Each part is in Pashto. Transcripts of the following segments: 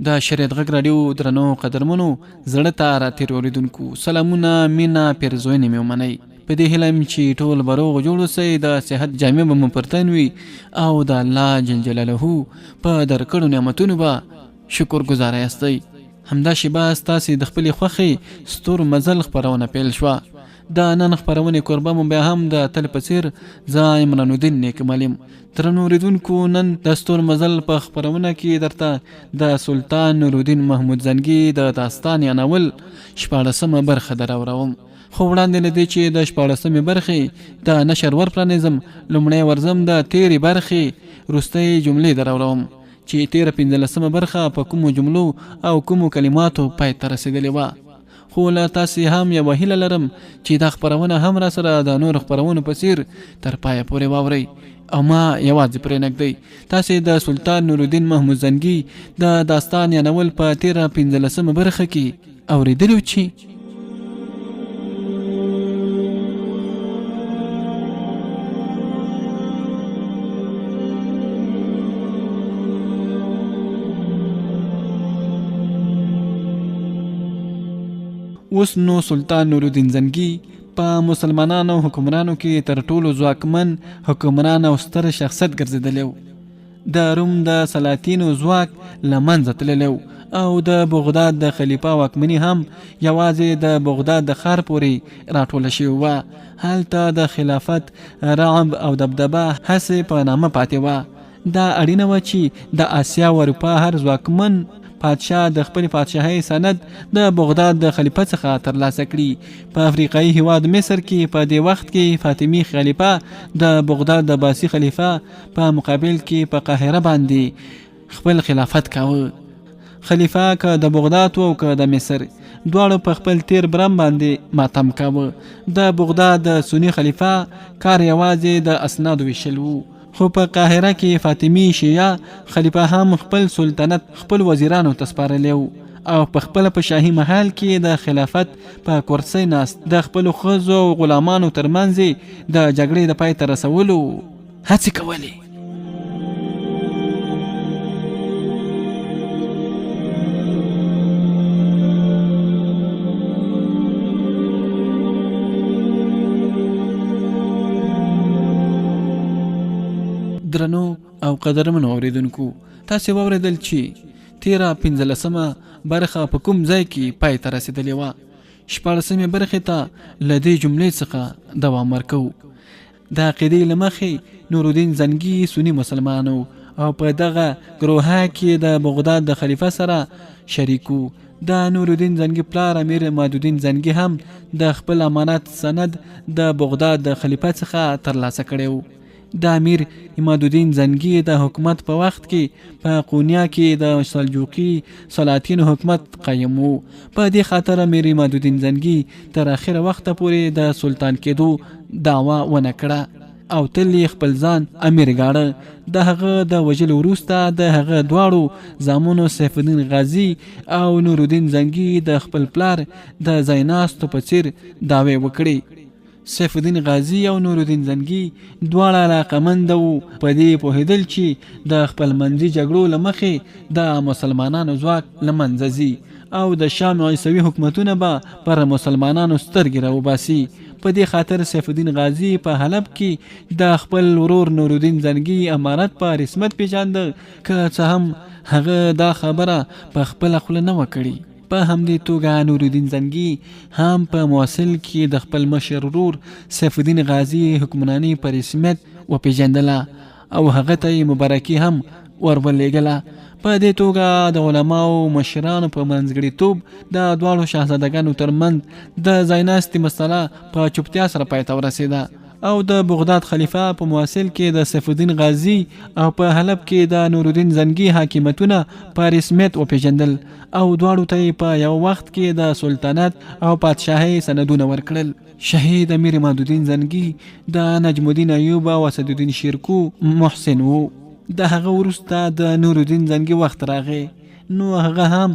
د شریعت غږ راډیو درنو قدرمنو زړه ته راتېر اورېدونکو سلامونه مینه پیرزوینې مې ومنئ په دې هیله یم چې ټول به روغ جوړ اوسئ د صحت جامې به مو پر تن وي او د الله جل جلاله په درکړو نعمتونو به شکر گزاره یاستئ. همدا شیبه ستاسې د خپلې خوښې ستور مزل خپرونه پیل شوه. د نن خپرونې کوربه مو بیا هم د تل په څېر زه عمران الدین نیکمل یم. درنو اورېدونکو نن د ستور مزل په خپرونه کې درته د سلطان نورالدین محمود زنګي د داستان یا ناول 14مه برخه دراوړم. خو وړاندې له دې چې د 14مې برخې د نشر ورپرانیزم لومړی ورځم د تېرې برخې وروستۍ جملې دراوړم چې تېره 15مه برخه په کومو جملو او کومو کلماتو پای ته رسېدلې وه. خو له تاسې هم یوه هیله لرم چې دا خپرونه هم را سره د نور خپرونو په څیر تر پایه پورې واورئ او ما یوازې پرې نږدئ. تاسې د سلطان نورالدین محمود زنګي د داستان یا ناول په تېره 15مه برخه کې اورېدلي چې اوس نو سلطان نورالدین زنګي په مسلمانانو حکمرانو کې تر ټولو ځواکمن حکمران او ستر شخصیت ګرځېدلی و. د روم د سلاطینو ځواک له منځه تللی و او د بغداد د خلیفه واکمني هم یوازې د بغداد د ښار پورې راټوله شوې وه. هلته د خلافت رعب او دبدبه هسې په نامه پاتې وه. دا اړینه وه چې د اسیا و اروپا هر ځواکمن پادشاه د خپل پادشاهۍ سند د بغداد د خلیفه څخه ترلاسه کړي. په افریقایي هیواد مصر کې په دې وخت کې فاطمي خلیفه د بغداد د عباسي خلیفه په مقابل کې په قاهره باندې خپل خلافت کاوه. خلیفه که د بغداد او که د مصر دواړو په خپل تیر برم باندې ماتم کاوه. د بغداد د سنی خلیفه کار یوازې د اسنادو ویشل و. خو په قاهره کې فاطمی شیعه خلیفه هم خپل سلطنت خپل وزیرانو ته سپارلی و او په خپل په شاهي محل کې د خلافت په کرسۍ ناست د خپلو ښځو او غلامانو ترمنځ د جګړې د پای ته رسولو هڅې کولې. درنو او قدرمنو اورېدونکو تاسې واورېدل چې تېره 15مه برخه په کوم ځای کې پای ته رسېدلې وه. 14مې برخې ته له دې جملې څخه دوام ورکوو. د عقیدې له مخې نورالدین زنګي سني مسلمان او په دغه ګروه کې د بغداد د خلیفه سره شریک و. د نورالدین زنګي پلار امیر عمادالدین زنګي هم د خپل امانت سند د بغداد د خلیفه څخه ترلاسه کړی و. د امیر عمادالدین زنګي د حکومت په وخت کې په قونیا کې د سلجوقي سلاطینو حکومت قایم و. په دې خاطر امیر عمادالدین زنګي تر اخره وخته پورې د سلطان کېدو دعوه ونه کړه او تل خپل ځان امیر ګاڼه. د هغه د وژلو وروسته د هغه دواړو زامنو سیف الدین غازي او نورالدین زنګي د خپل پلار د ځایناستو په څیر دعوې وکړې. سیف الدین غازي او نورالدین زنګي دواړه علاقمند وو په دې پوهېدل چې د خپل منځي جګړو له مخې د مسلمانانو ځواک له منځه ځي او د شام عیسوي حکومتونه به پر مسلمانانو سترګې راوباسي. په دې خاطر سیف الدین غازي په حلب کې د خپل ورور نورالدین زنګي امارت په رسمیت پیژانده که څه هم هغه دا خبره په خپله خوله نه وه کړې. په همدې توګه نورالدین زنګي هم په موصل کې د خپل مشر ورور سیف الدین غازي حکمراني په رسمیت وپیژندله او هغه ته مبارکي هم ورولېږله. په دې توګه د علماو مشرانو په منځګړیتوب د دواړو شاهزادګانو ترمنځ د ځایناستي مسله په چوپتیا سره پای ته ورسېده او د بغداد خلیفه په موصل کې د سیف الدین غازي او په حلب کې د نورالدین زنګي حاکمیتونه په رسمیت وپیژندل او دواړو ته په یو وخت کې د سلطنت او پادشاهۍ سندونه ورکړل. شهید امیر عمادالدین زنګي د نجم الدین ایوب او اسدالدین شیرکو محسن و. د هغه وروسته د نورالدین زنګي وخت راغی نو هغه هم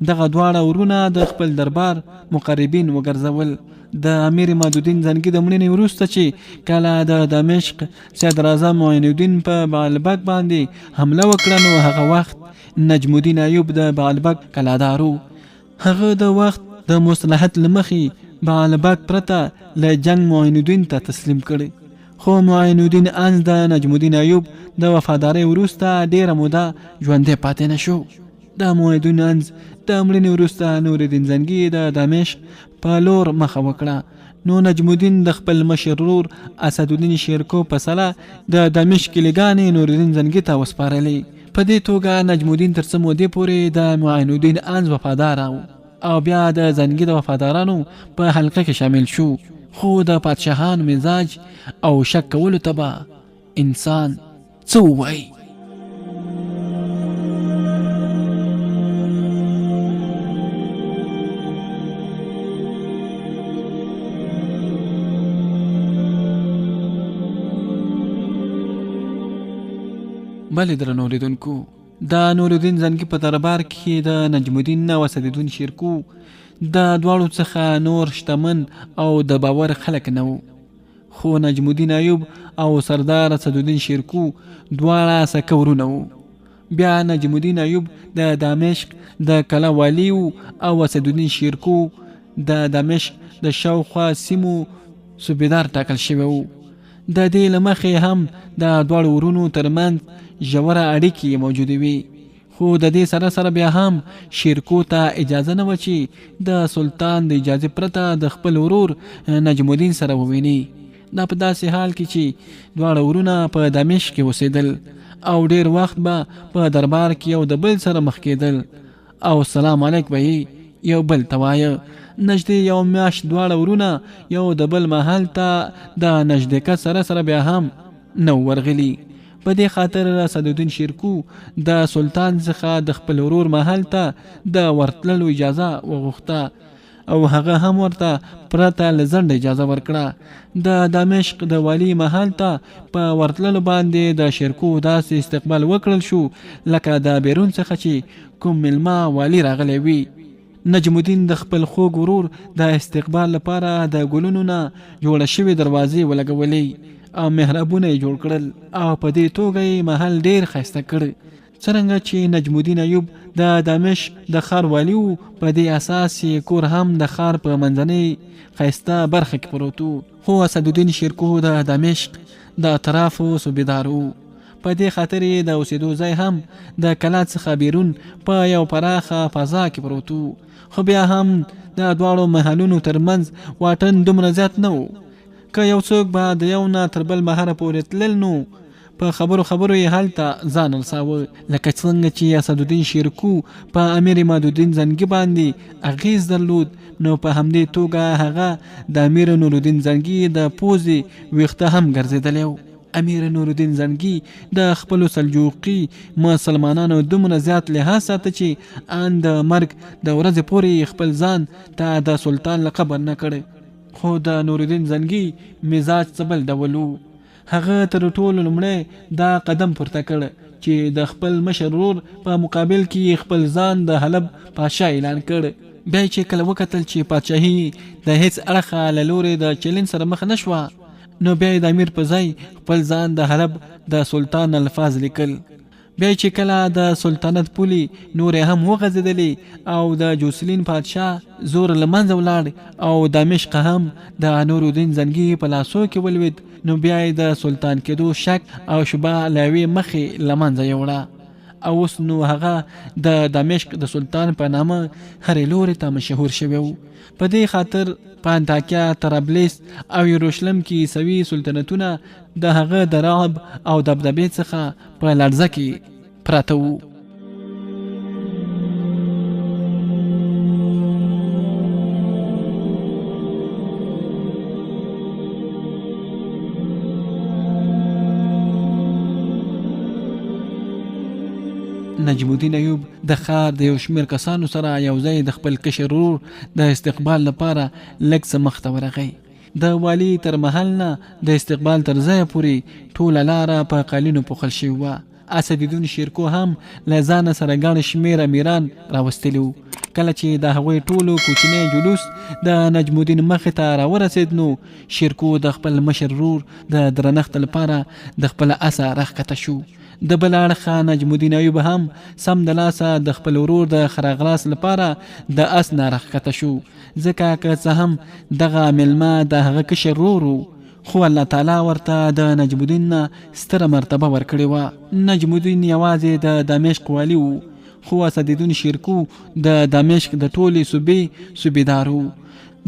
دغه دواړه ورونه د خپل دربار مقربین وګرځول د امیر مادودین زنګي د مړینې وروسته چې کله د دمشق صدر اعظم معین الدین په بعلبک باندې حمله وکړه نو هغه وخت نجم الدین ایوب د بعلبک کلادارو. هغه د وخت د مصلحت لمخې بعلبک پرته له جنگ معین الدین ته تسلیم کړي. خو معین الدین انس د نجم الدین ایوب د وفادارۍ وروسته ډیره موده ژوندی پاتې نشو. د معین الدین انس د مړینې وروسته نور الدین زنګي د دمشق په لور مخه وکړه. نو نجم الدین د خپل مشر ورور اسدالدین شیرکو په سلا د دمشق کلیګانې نور الدین زنګي ته وسپارلې. په دې توګه نجم الدین تر څه مودې پورې د معین الدین انس وفادار او بیا د زنګي د وفادارانو په حلقه کې شامل شو. خو د پادشاهانو مزاج او شک کولو ته به انسان څه ووایي. بلې درنو اوریدونکو، د نور الدین زنګي په دربار کې د نجم الدین او اسدالدین شیرکو د دواړو څخه نور شتمن او د باور خلک نه وو. خو نجم الدین ایوب او سردار اسدالدین شیرکو دواړه سکه ورونه وو. بیا نجم الدین ایوب د دمشق د کلا والی او اسدالدین شیرکو د دمشق د شاوخوا سیمو صوبیدار ټاکل شوی وو. د دې له مخې هم د دواړو ورونو ترمنځ ژوره اړیکې موجودې وي. خو د دې سره سره بیا هم شیرکو ته اجازه نه و چې د سلطان د اجازه پرته د خپل ورور نجم الدین سره وویني. دا په داسې حال کې چې دواړه ورونه په دمشق کې اوسېدل او ډیر وخت به په دربار کې یو د بل سره مخ کېدل او سلام علیک به یو بل ته وایه. نږدې یو میاشت دواړه ورونه یو د بل محل ته د نژدېکت سره بیا هم نو ورغلي. په دې خاطر اسدالدین شیرکو د سلطان څخه د خپل ورور محل ته د ورتللو اجازه وغوښته او هغه هم ورته پرته له ځنډه اجازه ورکړه. د دمشق د والی محل ته په ورتللو باندې د شیرکو داسې استقبال وکړل شو لکه د بیرون څخه چې کوم ملما والی راغلی وي. نجم الدین د خپل خوږ ورور د استقبال لپاره د ګلونو نه جوړه شوې دروازې ولګولې او محرابونه یې جوړ کړل او په دې توګه یې محل ډیر ښایسته کړ. څرنګه چې نجم الدین ایوب د دمشق د ښار والی و، په دې اساس یې کور هم د ښار په منځنۍ ښایسته برخه کې پروت و. خو اسدالدین شیرکو د دمشق د اطرافو صوبیدار و. په دې خاطر یې د اوسېدو ځای هم د کلا څخه بیرون په یو پراخه فضا کې پروت و. خو بیا هم د دواړو محلونو ترمنځ واټن دومره زیات نه و. که یو څوک به د یو نه تر بل بهره پورې تلل نو په خبرو یې هلته ځان رساوه. لکه څنګه چې اسدالدین شیرکو په امیر مادودین زنګي باندې اغیز درلود، نو په همدې توګه هغه د امیر نور الدین زنګي د پوزې ویښته هم ګرځېدلی و. امیر نور الدین زنګي د خپلو سلجوقي مسلمانانو دومره زیات لحاظ ساته چې ان د مرګ د ورځې پورې خپل ځان ته د سلطان لقب نه کړی. خو د نور الدین زنګي مزاج څه بل ډول و. هغه تر ټولو لومړی دا قدم پورته کړ چې د خپل مشر ورور په مقابل کې خپل ځان د حلب پاشا اعلان کړ. بیا چې کله وکتل چې پاچاهي د هیڅ اړخه له لورې د چلن سره مخ نه شوه، نو بیا د امیر په ځای خپل ځان د حلب د سلطان الفاظ لیکل. بیا چې کله د سلطنت پولي نورې هم وغځېدلې او د جوسلین پادشاه زور له منځه ولاړ او دمشق هم د نور الدین زنګي په لاسو کې ولوید، نو بیا یې د سلطان کېدو شک او شبهه له یوې مخې له منځه یوړه او اوس نو هغه د دمشق د سلطان په نامه هرې لورې ته مشهور شوی و. په دې خاطر په انطاکیه، طرابلس او یروشلم کې عیسوي سلطنتونه د هغه د رعب او دبدبې څخه په لړزه کې پراته وو. نجم الدین ایوب د ښار د یو شمېر کسانو سره یو ځای د خپل کشر ورور د استقبال لپاره لږ څه مخته ورغی. د والی تر محل نه د استقبال تر ځایه پورې ټوله لاره په قالینو پوښل شوې وه. اسدالدین شیرکو هم له ځانه سره ګڼ شمېر امیران راوستلي وو. کله چې د هغوی ټولو کوچنی جلوس د نجم الدین مخې ته راورسېد نو شیرکو د خپل مشر ورور د درنښت لپاره د خپل اسه راښکته شو. د بل اړخه نجم الدین ایوب هم سم د لاسه د خپل ورور د خراغلاس لپاره د اس نه راښکته شو، ځکه که څه هم دغه مېلمه د هغه کشر ورور و، خو الله تعالی ورته د نجم الدین نه ستره مرتبه ورکړې وه. نجم الدین یوازې د دمشق والي و، خو اسدالدین شیرکو د دمشق د ټولې صوبې صوبیدار و.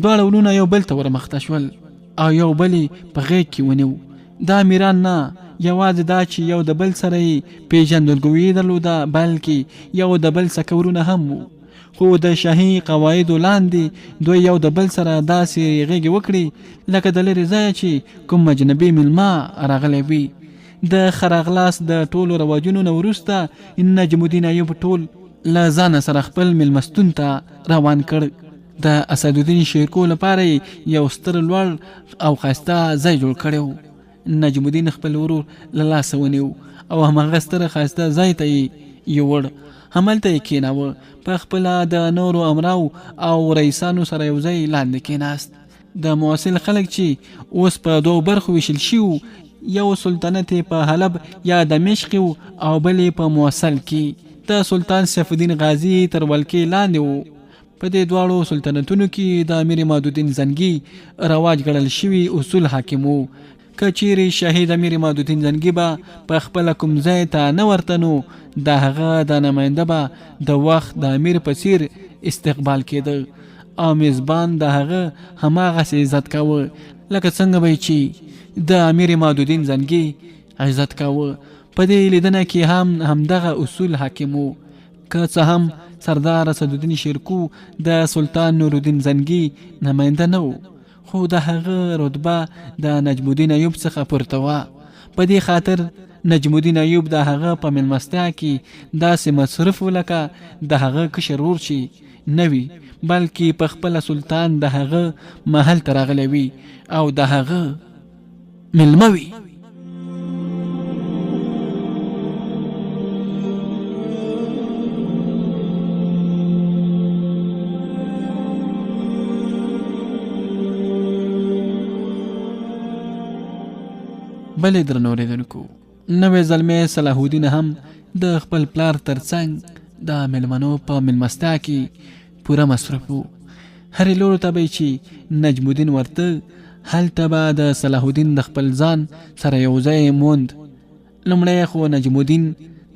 دواړه ورونه یو بل ته ورمخته شول او یو بل په غېږ کې ونیو. دا امیران نه یوازې دا چې یو د بل سره یې پیژندګلوي درلوده، بلکې یو د بل څخه ورونه هم و. خو د شاهي قواعدو لاندې دوی یو د بل سره داسې غېږې وکړي لکه د لرې ځایه چې کوم اجنبي مېلمه راغلی وي. د خراغلاس د ټولو رواجونو نه وروسته نجم الدین ایوب ټول له ځانه سره خپل مېلمستون ته روان کړ. د اسدالدین شیرکو لپاره یو ستر لوړ او ښایسته ځای جوړ کړی و. نجم الدین خپل ورور له لاسه ونیو او هماغه ستر ښایسته ځای ته یې یوړ. هملته یې کېناوه، په خپله د نورو امراو او رئیسانو سره یو ځای لاندې کېناست. د موصل خلک چې اوس په دوو برخو ویشل شوي، یو سلطنت په حلب یا دمشق او بل په موصل کې د سلطان سیف الدین غازی تر ولکې لاندې و. په دې دواړو سلطنتونو کې د امیر مادودین زنګي رواج ګڼل شوي اصول حاکم و. که چیرې شهید امیر مادودین زنګي به په خپله کوم ځای ته نه ورته نو د هغه د نماینده به د وخت د امیر په څیر استقبال کېده او میزبان د هغه هماغسې عزت کاوه لکه څنګه به چې د امیر مادودین زنګي عزت کاوه. په دې لیدنه کې هم همدغه اصول حاکم و. که څه هم سردار اسدالدین شیرکو د سلطان نورالدین زنګي نماینده نه و، خو د هغه رتبه د نجم الدین ایوب څخه پورته وه. په دې خاطر نجم الدین ایوب د هغه په مېلمستیا کې داسې مصروف و لکه د هغه کشر ورور چې نه وي، بلکې په خپله سلطان د هغه محل ته راغلی وي او د هغه مېلمه وي. بلې درنو اورېدونکو، نوې زلمې صلاح الدین هم د خپل پلار ترڅنګ د مېلمنو په مېلمستیا کې پوره مصروف و. هرې لورو ته به چې نجم الدین ورته، هلته به د صلاح الدین د خپل ځان سره یو ځای موند. لومړی خو نجم الدین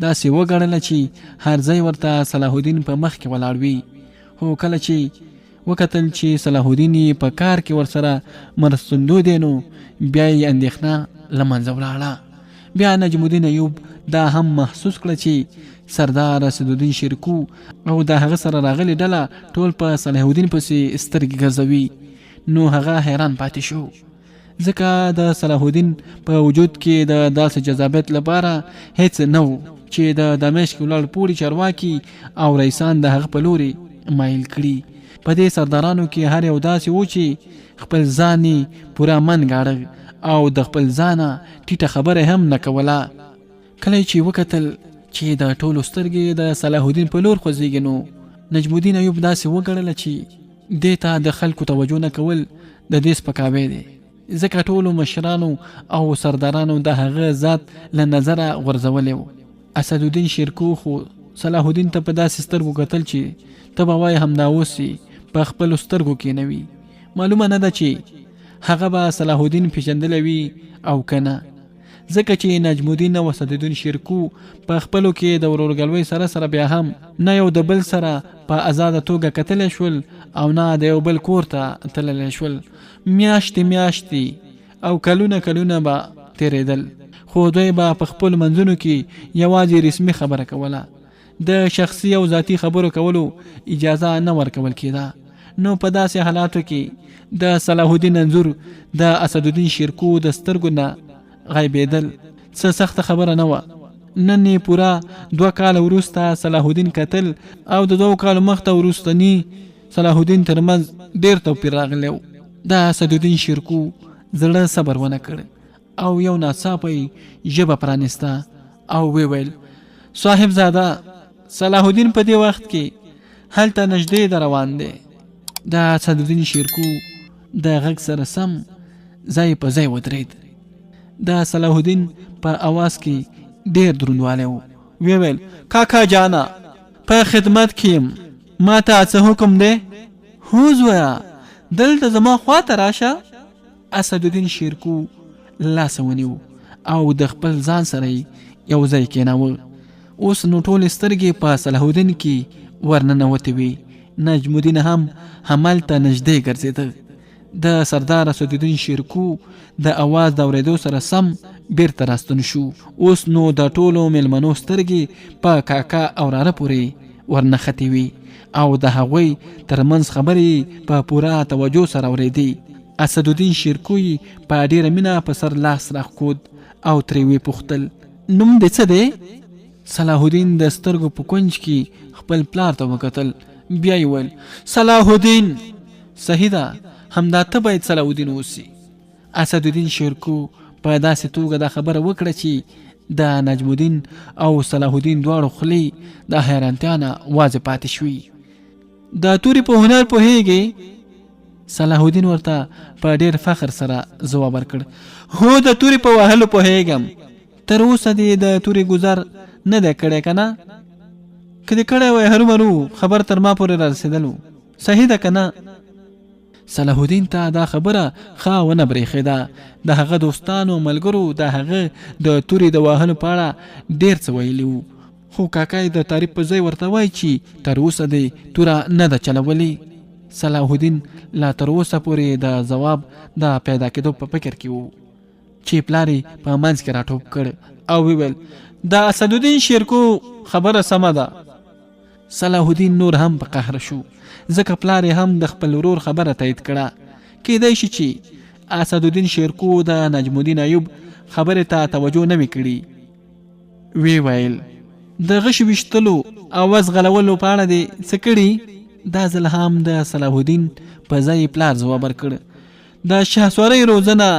داسې وګڼله چې هر ځای ورته صلاح الدین په مخ کې ولاړ وي، خو کله چې وکتل چې صلاح الدین په کار کې ورسره مرستندو دی نو بیا یې اندېښنه له منځه ولاړه. بیا نجم الدین ایوب دا هم محسوس کړه چې سردار اسدالدین شیرکو او د هغه سره راغلې ډله ټول په صلاح الدین پسې سترګې ګرځوي. نو هغه حیران پاتې شو، ځکه د صلاح الدین په وجود کې د داسې جذابیت لپاره هیڅ نه و چې د دمشق ولاړ پوړي چارواکي او رئیسان د هغه په لوري مایل کړي. په دې سردارانو کې هر یو داسې و چې خپل ځان یې پوره من ګاڼه او د خپل ځانه ټیټه خبره هم نه کوله. کله چې وکتل چې د ټولو سترګې د صلاح الدین په لور خوځېږي نو نجم الدین ایوب داسې وګڼله چې دې ته د خلکو توجه نه کول د دې سپکاوی دی، ځکه ټولو مشرانو او سردارانو د هغه ذات له نظره غورځولی و. اسدالدین شیرکو خو صلاح الدین ته په داسې سترګو کتل چې ته به وایې همدا اوس په خپلو سترګو کې نه وي. معلومه نه ده چې هغه به صلاح الدین پیژندلی وي او که نه، ځکه چې نجم الدین او اسدالدین شیرکو په خپلو کې د ورورګلوۍ سره سره بیا هم نه یو د بل سره په آزاده توګه کتلی شول او نه د یو بل کور ته تللی شول. میاشتې میاشتې او کلونه کلونه به تیرېدل، خو دوی به په خپل منځونو کې یوازې رسمي خبره کوله، د شخصي او ذاتي خبرو کولو اجازه نه ورکول کېده. نو په داسې حالاتو کې د صلاح الدین انځور د اسدالدین شیرکو د سترګو نه غیبېدل څه سخته خبره نه وه. نن یې پوره 2 کاله وروسته صلاح الدین کتل او د 2 کالو مخته وروستني صلاح الدین ترمنځ ډېر توپیر راغلی و. د اسدالدین شیرکو زړه صبر ونه کړ او یو ناڅاپه ژبه پرانسته او ویل، صاحب زاده صلاح الدین په دې وخت کې هلته نږدې د روان دی. د اسدالدین شیرکو د غږ سره سم ځای په ځای ودرېد. د صلاح الدین په اواز کې ډېر دروندوالی و. ویل کاکا جانا په خدمت کې یم، ما ته څه حکم دی؟ هو زویا دلته زما خواته راشه. اسدالدین شیرکو لاس ونیو او د خپل ځان سره یو ځای کېناوه. اوس نو ټولې سترګې په صلاح الدین کې ورننوتې وې. نجم الدین هم همالته نږدې ګرځېده. د سردار اسدالدین شیرکو د اواز د اورېدو سره سم بیرته راستون شو. اوس نو د ټولو میلمنو سترګې په کاکا او راره پورې ورنښتې وې او د هغوی ترمنځ خبرې په پوره توجه سره اورېدې. اسدالدین شیرکو په ډېره مینه په سر لاس راښکود او ترې ویې پوښتل نوم دې څه دی؟ صلاح الدین د سترګو په کونج کې خپل پلار ته وکتل. بیا یې ویل صلاح الدین. صحیح ده، همدا ته باید صلاح الدین اوسي. اسدالدین شیرکو په داسې توګه دا خبره وکړه چې د نجم الدین او صلاح الدین دواړو خولې د حیرانتیا نه وازې پاتې شوي. د تورې په هنر پوهېږې؟ صلاح الدین ورته په ډېر فخر سره ځواب ورکړ. هو د تورې په وهلو پوهېږم. تر اوسه دې د تورې گذر نه دی کړی که نه؟ که دې کړی وای هرومرو خبر تر ما پورې را رسېدلو. صحیح ده که نه؟ صلاح الدین ته دا خبره ښه ونه برېښېده. د هغه دوستانو ملګرو د هغه د تورې د وهلو په اړه ډېر څه ویلي وو، خو کاکا یې د تعریف په ځای ورته وایي چې تر اوسه دې توره نه ده چلولې. صلاح الدین لا تر اوسه پورې د ځواب د پیدا کېدو په فکر کې و چې پلار یې په منځ کې راټوپ کړ او وویل د اسدالدین شیرکو خبره سمه ده. صلاح الدین نور هم په قهر شو، ځکه پلار یې هم د خپل ورور خبره تایید کړه. کیدای شي چې اسدالدین شیرکو د نجم الدین ایوب خبرې ته توجه نه وي کړي. وی ویل د غش ویشتلو او وزغلولو په اړه دې څه کړي؟ دا ځل هم د صلاح الدین په ځای پلار ځواب ورکړ. د شهسوارۍ روزنه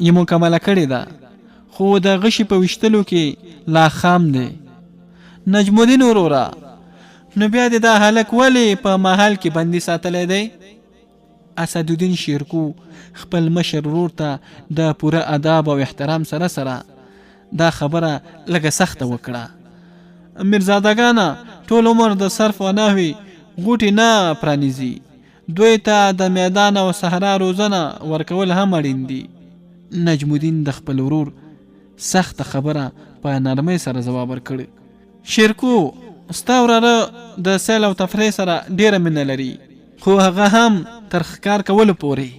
یې مکمله کړې ده، خو د غشي په ویشتلو کې لا خام دی. نجم الدین وروره، نو بیا دې دا هلک ولې په محل کې بندي ساتلی دی؟ اسدالدین شیرکو خپل مشر ورور ته د پوره ادب او احترام سره سره دا خبره لږه سخته وکړه. میرزادګانه ټول عمر د صرف و نحوي غوټې نه پرانیزي، دوی ته د میدان او صحرا روزنه ورکول هم اړین دي. نجم الدین د خپل ورور سخته خبره په نرمۍ سره ځواب ورکړ. شیرکو ستا وراره د سیل او تفریح سره ډیره مینه لري، خو هغه هم تر ښکار کولو پورې.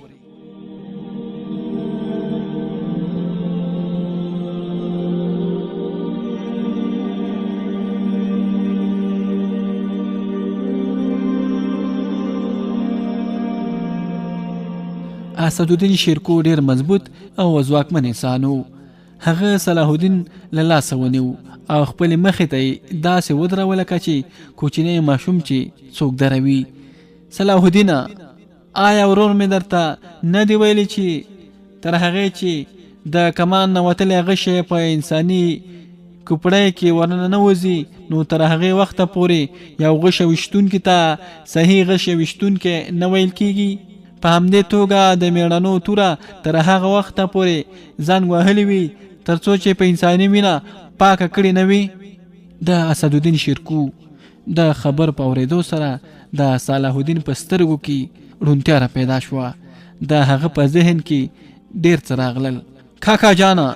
اسدالدین شیرکو ډیر مضبوط او ځواکمن انسان و. هغه صلاح الدین له لاسه ونیو او خپل مخې ته داسې ودروه لکه چې کوچنی ماشوم چې څوک دروي. صلاح الدین آیا ورور مې درته نه دی ویلي چې تر هغې چې د کمان نه وتلی غشی په انساني کوپړی کې ورننه نه وځي نو تر هغې وخته پورې یو غشه ویشتونکي ته صحیح غشه ویشتونکی نه ویل کېږي. په همدې توګه د میړنو توره تر هغه وخته پورې ځان وهلی وي تر څو چې په انساني مینه پاکه کړې نه وي. د اسدالدین شیرکو د خبر په اورېدو سره د صلاح الدین په سترګو کې ړونتیا را پیدا شوه. د هغه په ذهن کې ډېر څه راغلل. کاکا جانه،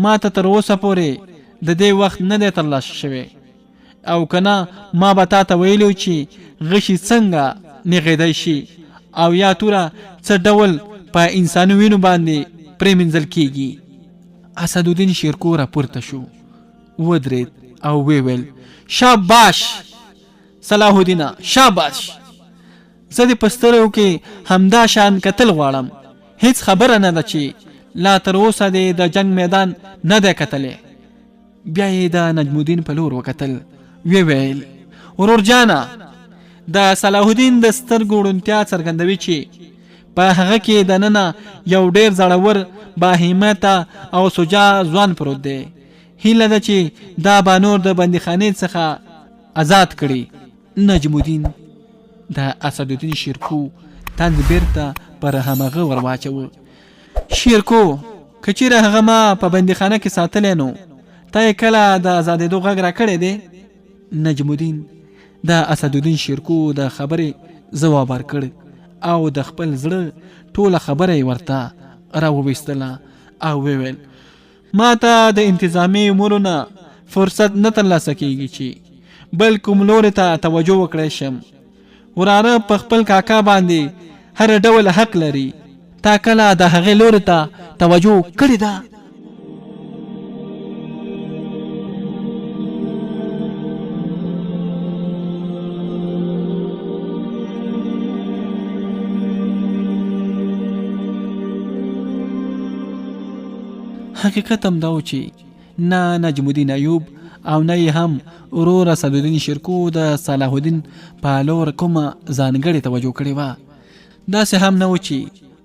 ما ته تر اوسه پورې د دې وخت نه دی ترلاسه شوی، او که نه ما به تا ته ویلو چې غشي څنګه نیغېدی شي او یا توره څه ډول په انساني وینو باندې پرېمینځل کېږي. اسدالدین شیرکو راپورته شو، ودرېد او ویل شاباش صلاح الدین، شاباش. زه دې په سترګو کې همدا شان کتل غواړم. هیڅ خبره نه ده چې لا تر اوسه دې د جنگ میدان نه دی کتلی. بیا یې د نجم الدین په لور وکتل. ویل ورور جانه، د صلاح الدین د سترګو ړونتیا څرګندوي چې په هغه کې دننه یو ډېر زړور باهمته او شجاع ځوان پروت دی. هیله ده چې دا به نور د بندیخانې څخه آزاد کړي. نجم الدین د اسدالدین شیرکو تند بیرته پر همغه ور واچوه. شیرکو که چیرې هغه ما په بندیخانه کې ساتلی نو تا یې کله د ازادېدو غږ را کړی دی؟ نجم الدین د اسدالدین شیرکو د خبرې ځواب ورکړ او د خپل زړه ټوله خبره یې ورته راوویستله او وویل ما ته د انتظامي امورو نه فرصت نه ترلاسه کیږي چې بل کوم لوري ته توجه وکړی شم. وراره په خپل کاکا باندې هر ډول حق لري. تا کله د هغې لوري ته توجه کړې ده؟ حقیقت هم دا و چې نه نجم الدین ایوب او نه یې هم ورور اسدالدین شیرکو د صلاح الدین په لور کومه ځانګړې توجه کړې وه. داسې هم نه و چې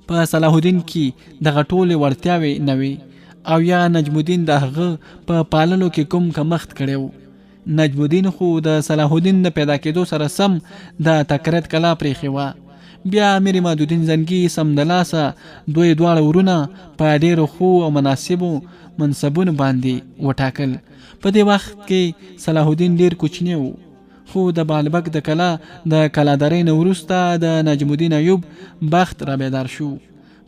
په صلاح الدین کې دغه ټولې وړتیاوې نه وي او یا نجم الدین د هغه په پاللو کې کوم کمښت کړی و. نجم الدین خو د صلاح الدین د پیدا کېدو سره سم د تکرت کلا پرېښې وه. بیا امیر عمادالدین زنګي سمدلاسه دوی دواړه ورونه په ډېرو ښو او مناسبو منصبونو باندې وټاکل. په دې وخت کې صلاح الدین ډېر کوچنی و خو د بالبک د کلا د کلادارۍ نه وروسته د نجم الدین ایوب بخت را بیدار شو.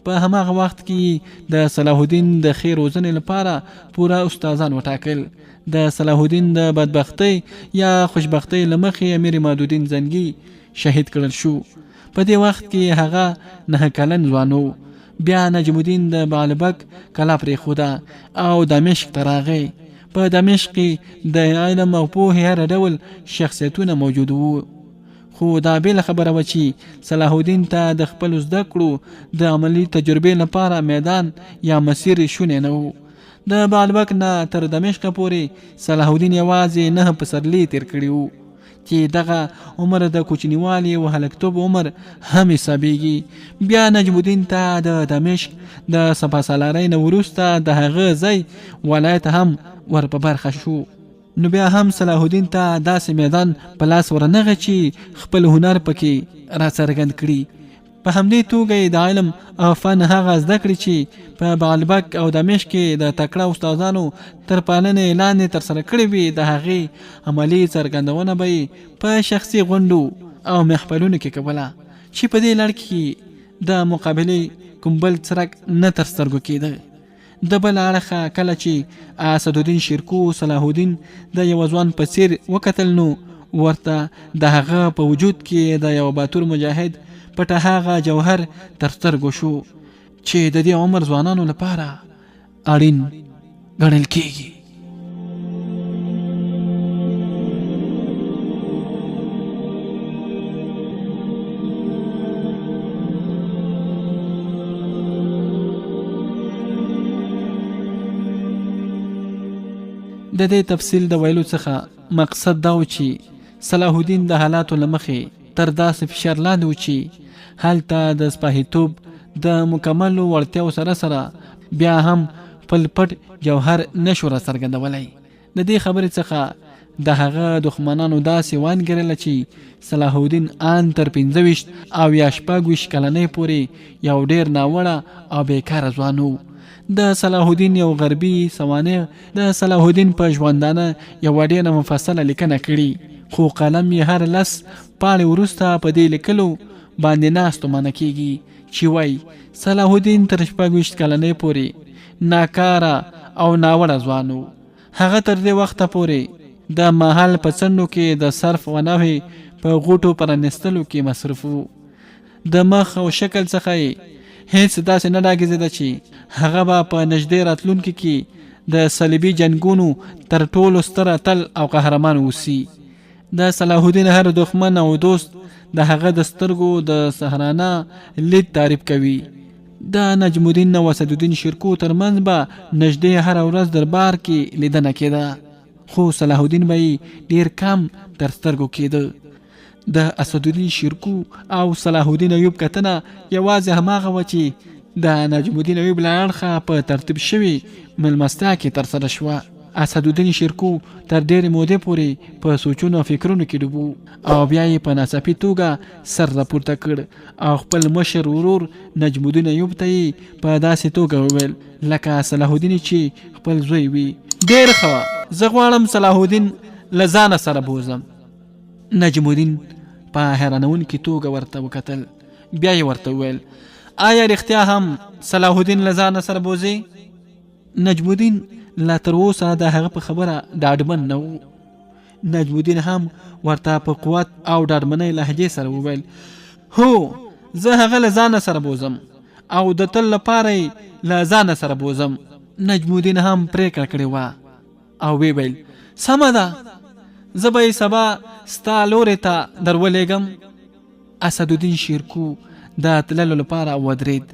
په هماغه وخت کې د صلاح الدین د ښې روزنې لپاره پوره استادان وټاکل. د صلاح الدین د بدبختۍ یا خوشبختۍ له مخې امیر عمادالدین زنګي شهید کړل شو. په دې وخت کې هغه 9 کلن ځوان و. بیا نجم الدین د بالبک کلا پرېښوده او دمشق ته راغی. په دمشق کې د علم او پوهې هر ډول شخصیتونه موجود وو. خو دا بېله خبره وه چې صلاح الدین ته د خپلو زده کړو د عملي تجربې لپاره میدان یا مسیر شونی نه و. د بالبک نه تر دمشق پورې صلاح الدین یوازې 9 پسرلي تیر کړي وو چې دغه عمر د کوچنیوالي او هلکتوب عمر هم حسابېږي. بیا نجم الدین ته د دمشق د سپهسالارۍ نه وروسته د هغه ځای ولایت هم ور په برخه شو. نو بیا هم صلاح الدین ته داسې میدان په لاس ورنغه چې خپل هنر پکې را څرګند کړي. په همدې توګه د علم او فن هغه زده کړې چې په بالبک او دمشق کې د تکړه استادانو تر پالنې لاندې ترسره کړې وي د هغې عملي څرګندونه به په شخصي غونډو او محفلونو کې کوله چې په دې لړ کې د مقابلې کوم بل څرک نه تر سترګو کېده. د بل اړخه کله چې اسدالدین شیرکو صلاح الدین د یو ځوان په څیر وکتل نو ورته د هغه په وجود کې د یو باتور مجاهد پټه هغه جوهر تر سترګو شو چې د دې عمر ځوانانو لپاره اړین ګڼل کېږي. د دې تفصیل د ویلو څخه مقصد دا و چې صلاح الدین د حالاتو له مخې تر داسې فشار لاندې و چې هلته د سپاهیتوب د مکملو وړتیاو سره سره بیا هم خپل پټ جوهر نشو را څرګندولی. د دې خبرې څخه د هغه دښمنانو داسې وانګرله چې صلاح الدین ان تر 25 او یا 26 کلنۍ پورې یو ډېر ناوړه او بیکاره ځوان و. د صلاح الدین یو غربي سوانح د صلاح الدین په ژوندانه یو ډېره مفصله لیکنه کړي خو قلم یې هر 10 پاڼې وروسته په دې لیکلو باندې ناستومانه کېږي چې وایي صلاح الدین تر 26 کلنۍ پورې ناکاره او ناوړه ځوان و. هغه تر دې وخته پورې د محل په څنډو کې د صرف و نحوې په غوټو پرانستلو کې مصروف و. د مخ او شکل څخه هیڅ داسې نه ډاګېدله چې هغه به په نږدې راتلونکي کې د صلیبي جنګونو تر ټولو ستر اتل او قهرمان اوسي. د صلاح الدین هر دښمن او دوست د هغه د سترګو د سهرانه لید تعریف کوي. د نجم الدین او اسدالدین شیرکو ترمنځ به نږدې هر ورځ دربار کې لیدنه کېده خو صلاح الدین به یې ډېر کم تر سترګو کېده. د اسدالدین شیرکو او صلاح الدین ایوب کتنه یوازې هماغه و چې د نجم الدین ایوب له اړخه په ترتیب شوي مېلمستیا کې ترسره شوه. اسدالدین شیرکو تر ډېرې مودې پورې په سوچونو او فکرونو کې ډوب و او بیا یې په ناڅاپي توګه سر راپورته کړ او خپل مشر ورور نجم الدین ایوب ته یې په داسې توګه وویل لکه صلاح الدین چې خپل زوی وي ډېر ښه زه غواړم صلاح الدین له ځانه سره بوزم. نجم الدین په حیرانونکې توګه ورته وکتل. بیا یې ورته وویل آیا رښتیا هم صلاح الدین له ځانه سره بوزي؟ نجم الدین لا تر اوسه د هغه په خبره ډاډمن نه و. نجم الدین هم ورته په قوت او ډاډمنۍ لهجې سره وویل هو زه هغه له ځانه سره بوزم او د تل لپاره یې له ځانه سره بوزم. نجم الدین هم پرېکړه کړې وه او ویل سمه ده زه به یې سبا ستا لورې ته در ولېږم. اسدالدین شیرکو د تللو لپاره ودرېد.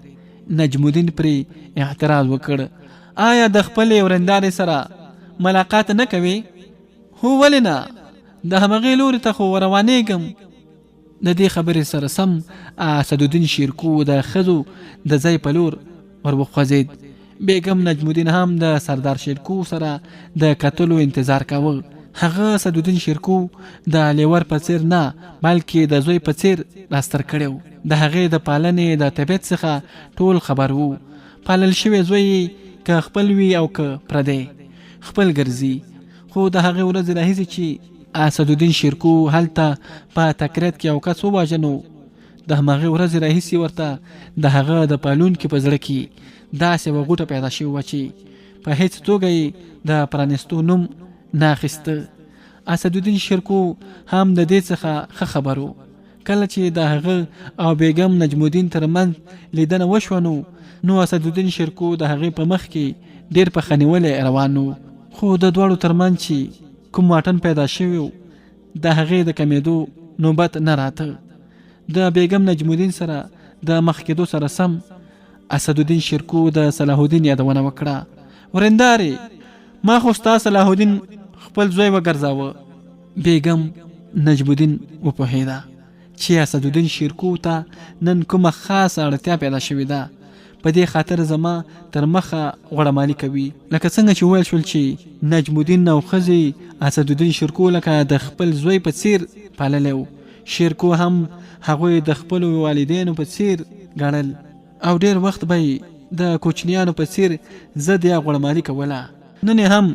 نجم الدین پرې اعتراض وکړ آیا د خپلې ورندارې سره ملاقات نه کوي؟ هو ولې نه د همغې لورې ته خو روانېږم. د دې خبرې سره سم اسدالدین شیرکو د ښځو د ځای په لور ور وخوځېد. بیګم نجم الدین هم د سردار شیرکو سره د کتلو انتظار کاوه. هغه اسدالدین شیرکو د لیور په څیر نه بلکې د زوی په څیر راستر کړی و. د هغې د پالنې د طبیعت څخه ټول خبر و. پالل شوی زوی که خپل وي او که پردی خپل ګرځي. خو د هغې ورځې راهیسې چې اسدالدین شیرکو هلته په تکریت کې یو کس وواژه نو د همغې ورځې راهیسې ورته د هغه د پالونکي په زړه کې داسې یوه غوټه پیدا شوې وه چې په هیڅ توګه یې د پرانستو نوم نه اخیسته. اسدالدین شیرکو هم د دې څخه ښه خبر و. کله چې د هغه او بیګم نجم الدین ترمنځ لیدنه وشوه نو اسدالدین شیرکو د هغې په مخ کې ډېر په خنیولې روان و. خو د دواړو ترمنځ چې کوم واټن پیدا شوی و د هغې د کمېدو نوبت نه راته. د بیګم نجم الدین سره د مخ کېدو سره سم اسدالدین شیرکو د صلاح الدین یادونه وکړه ورندارې ما خو ستا صلاح الدین خپل زوی وګرځاوه. بیګم نجم الدین وپوهېده چې اسدالدین شیرکو ته نن کومه خاصه اړتیا پیدا شوې ده په دې خاطر زما تر مخه غوړمالي کوي. لکه څنګه چې ویل شول چې نجم الدین او ښځې اسدالدین شیرکو لکه د خپل زوی په څیر پاللی و. شیرکو هم هغوی د خپلو والدینو په څیر ګڼل او ډېر وخت به د کوچنیانو په څیر ضد یا غوړمالي کوله. نن هم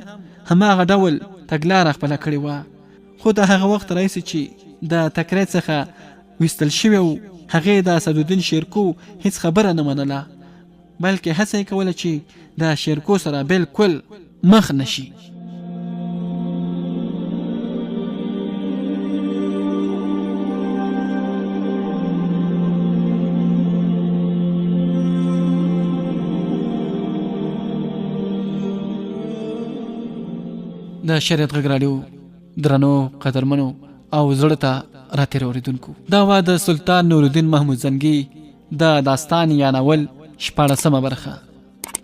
هماغه ډول تګلاره خپله کړې وه. خو د هغه وخت راهیسې چې د تکریت څخه ویستل شوی و هغې د اسدالدین شیرکو هیڅ خبره نه منله بلکې هڅه یې کوله چې د شیرکو سره بالکل مخ نشي. د شریعت غږ راډیو درنو قدرمنو او زړه ته راتېر اورېدونکو دا وه د سلطان نور الدین محمود زنګي د داستان یا ناول 14مه برخه.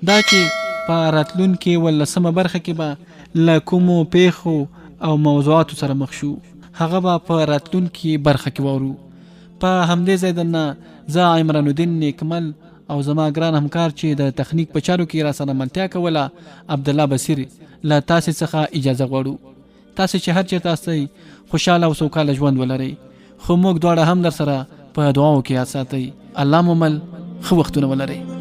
دا چې په راتلونکې 18مه برخه کې به له کومو پیښو او موضوعاتو سره مخ شو هغه به په راتلونکې برخه کې واورو. په همدې ځای دننه زه عمران الدین نیکمل او زما ګران همکار چې د تخنیک په چارو کې را سره ملتیا کوله عبدالله بصیر له تاسې څخه اجازه غواړو. تاسې چې هر چېرته استئ خوشحاله او سوکاله ژوند ولرئ خو موږ دواړه هم در سره په دعاو کې یاد ساتئ. الله مو مل ښه وختونه ولرئ.